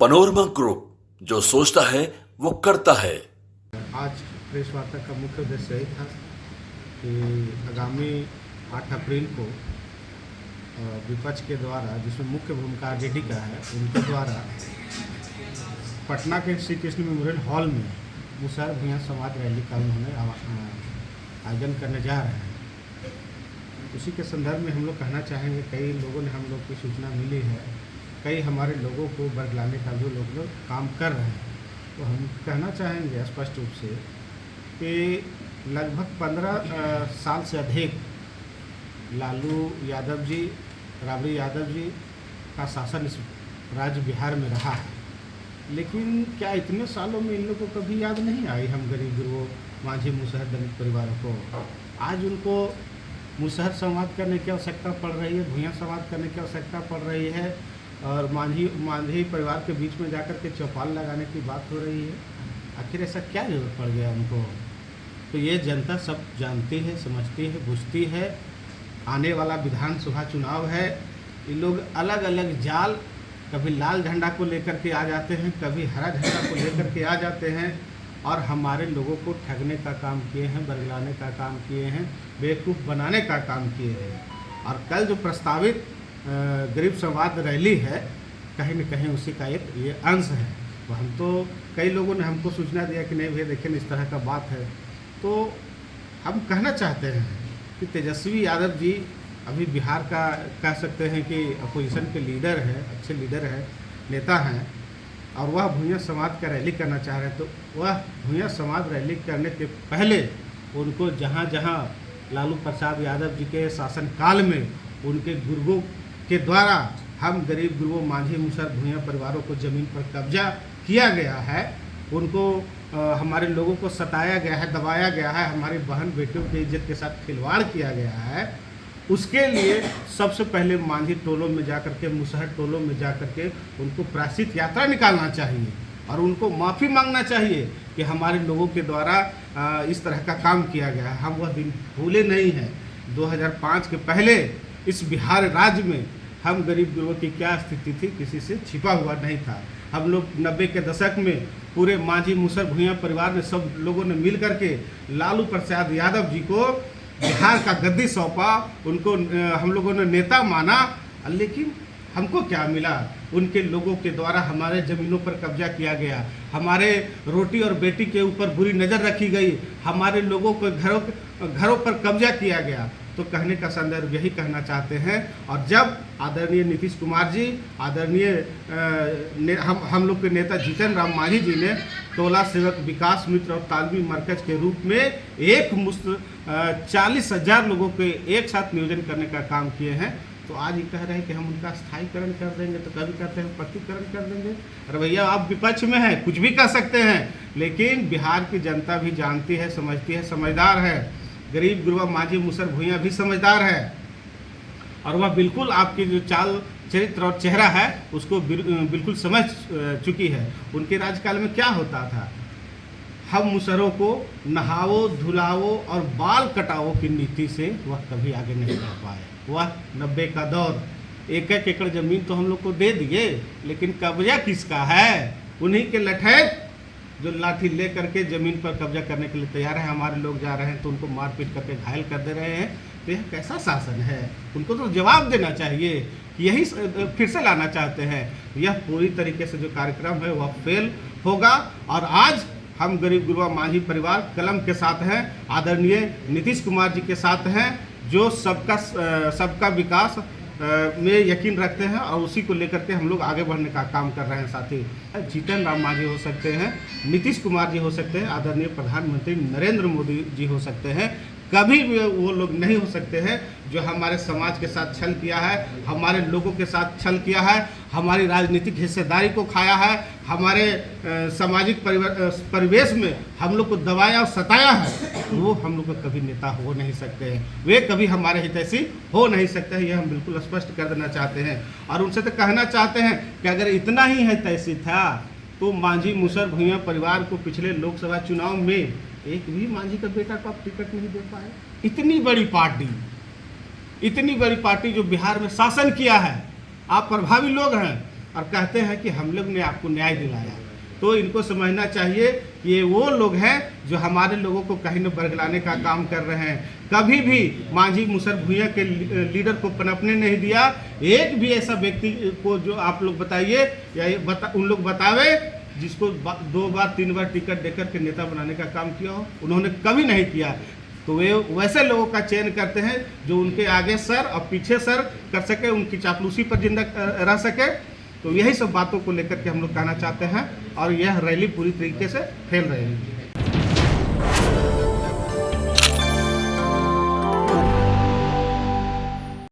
Panorama group, जो सोचता है वो करता है। आज प्रेस वार्ता का मुख्य उद्देश्य यही था कि आगामी 8 अप्रैल को विपक्ष के द्वारा, जिसमें मुख्य भूमिका आरजेडी का है, उनके द्वारा पटना के श्री कृष्ण मेमोरियल हॉल में मुसहर भूंइया समाज रैली का उन्होंने आयोजन करने जा रहे हैं। उसी के संदर्भ में हम लोग कहना चाहेंगे, कई लोगों ने हम लोग की सूचना मिली है, कई हमारे लोगों को बरगलाने का जो लोग काम कर रहे हैं, तो हम कहना चाहेंगे स्पष्ट रूप से कि लगभग 15 साल से अधिक लालू यादव जी, राबड़ी यादव जी का शासन इस राज्य बिहार में रहा है। लेकिन क्या इतने सालों में इन लोगों को कभी याद नहीं आई हम गरीब गुरुओं, मांझी मुसहर दलित परिवारों को? आज उनको मुसहर संवाद करने की आवश्यकता पड़ रही है, भूंइया संवाद करने की आवश्यकता पड़ रही है, और मांझी परिवार के बीच में जाकर के चौपाल लगाने की बात हो रही है। आखिर ऐसा क्या जरूरत पड़ गया उनको? तो ये जनता सब जानती है, समझती है, बुझती है। आने वाला विधानसभा चुनाव है, ये लोग अलग अलग जाल, कभी लाल झंडा को लेकर के आ जाते हैं, कभी हरा झंडा को लेकर के आ जाते हैं, और हमारे लोगों को ठगने का काम किए हैं, बरगलाने का काम किए हैं, बेवकूफ़ बनाने का काम किए हैं। और कल जो प्रस्तावित गरीब संवाद रैली है, कहीं न कहीं उसी का एक ये अंश है। तो हम तो, कई लोगों ने हमको सूचना दिया कि नहीं भैया देखिए इस तरह का बात है। तो हम कहना चाहते हैं कि तेजस्वी यादव जी अभी बिहार का कह सकते हैं कि अपोजिशन के लीडर हैं, अच्छे लीडर हैं, नेता हैं, और वह भूंइया समाज का रैली करना चाह रहे हैं। तो वह भूंइया समाज रैली करने के पहले उनको जहाँ जहाँ लालू प्रसाद यादव जी के शासनकाल में उनके गुर्गों के द्वारा हम गरीब गुरुओं, मांझी मुसहर भूंइया परिवारों को ज़मीन पर कब्जा किया गया है, उनको हमारे लोगों को सताया गया है, दबाया गया है, हमारी बहन बेटियों की इज्जत के साथ खिलवाड़ किया गया है, उसके लिए सबसे पहले मांझी टोलों में जाकर के, मुसहर टोलों में जाकर के उनको प्रायश्चित यात्रा निकालना चाहिए और उनको माफ़ी मांगना चाहिए कि हमारे लोगों के द्वारा इस तरह का काम किया गया है। हम वह दिन भूले नहीं हैं। 2005 के पहले इस बिहार राज्य में हम गरीब गुरुओं की क्या स्थिति थी, किसी से छिपा हुआ नहीं था। हम लोग 90 के दशक में पूरे मांझी मुसहर भूंइया परिवार ने, सब लोगों ने मिल करके लालू प्रसाद यादव जी को बिहार का गद्दी सौंपा, उनको हम लोगों ने नेता माना। लेकिन हमको क्या मिला? उनके लोगों के द्वारा हमारे ज़मीनों पर कब्जा किया गया, हमारे रोटी और बेटी के ऊपर बुरी नज़र रखी गई, हमारे लोगों को घरों पर कब्जा किया गया। तो कहने का संदर्भ यही कहना चाहते हैं। और जब आदरणीय नीतीश कुमार जी, आदरणीय हम लोग के नेता जीतन राम मांझी जी ने टोला सेवक विकास मित्र और तालमी मरकज के रूप में एक मुश्त 40,000 लोगों के एक साथ नियोजन करने का काम किए हैं, तो आज ये कह रहे हैं कि हम उनका स्थायीकरण कर देंगे, तो कभी कहते हैं पक्कीकरण कर देंगे। अरे भैया, आप विपक्ष में हैं, कुछ भी कर सकते हैं, लेकिन बिहार की जनता भी जानती है, समझती है, समझदार है। गरीब गुरुआ मांझी मुसहर भूंइया भी समझदार है, और वह बिल्कुल आपकी जो चाल चरित्र और चेहरा है उसको बिल्कुल समझ चुकी है। उनके राज्यकाल में क्या होता था? हम मुसहरों को नहाओ, धुलाओ और बाल कटाओ की नीति से वह कभी आगे नहीं बढ़ पाए। वह 90 का दौर, 1-1 एकड़ ज़मीन तो हम लोग को दे दिए, लेकिन कब्जा किसका है? उन्हीं के लठैत जो लाठी ले करके ज़मीन पर कब्जा करने के लिए तैयार है। हमारे लोग जा रहे हैं तो उनको मारपीट करके घायल कर दे रहे हैं। तो यह कैसा शासन है? उनको तो जवाब देना चाहिए कि यही फिर से लाना चाहते हैं। यह पूरी तरीके से जो कार्यक्रम है वह फेल होगा। और आज हम गरीब गुरुआ मांझी परिवार कलम के साथ हैं, आदरणीय नीतीश कुमार जी के साथ हैं, जो सबका विकास में यकीन रखते हैं, और उसी को लेकर के हम लोग आगे बढ़ने का काम कर रहे हैं। साथ ही जीतन राम मांझी हो सकते हैं, नीतीश कुमार जी हो सकते हैं, आदरणीय प्रधानमंत्री नरेंद्र मोदी जी हो सकते हैं, कभी भी वो लोग नहीं हो सकते हैं जो हमारे समाज के साथ छल किया है, हमारे लोगों के साथ छल किया है, हमारी राजनीतिक हिस्सेदारी को खाया है, हमारे सामाजिक परिवेश में हम लोग को दबाया और सताया है। वो हम लोग को कभी नेता हो नहीं सकते हैं, वे कभी हमारे हितैषी हो नहीं सकते हैं। ये हम बिल्कुल स्पष्ट कर देना चाहते हैं। और उनसे तो कहना चाहते हैं कि अगर इतना ही हितैषी था तो मांझी मुसहर भूंइया परिवार को पिछले लोकसभा चुनाव में एक भी मांझी का बेटा को आप टिकट नहीं दे पाए। इतनी बड़ी पार्टी जो बिहार में शासन किया है, आप प्रभावी लोग हैं, और कहते हैं कि हम लोग ने आपको न्याय दिलाया। तो इनको समझना चाहिए कि ये वो लोग हैं जो हमारे लोगों को कहीं न बरगलाने का काम कर रहे हैं। कभी भी मांझी मुसर भूइयां के लीडर को पनपने नहीं दिया। एक भी ऐसा व्यक्ति को जो आप लोग बताइए या उन लोग बतावे जिसको 2 बार 3 बार टिकट देकर के नेता बनाने का काम किया हो, उन्होंने कभी नहीं किया। तो वे वैसे लोगों का चयन करते हैं जो उनके आगे सर और पीछे सर कर सके, उनकी चापलूसी पर जिंदा रह सके। तो यही सब बातों को लेकर के हम लोग कहना चाहते हैं और यह रैली पूरी तरीके से फेल रही है।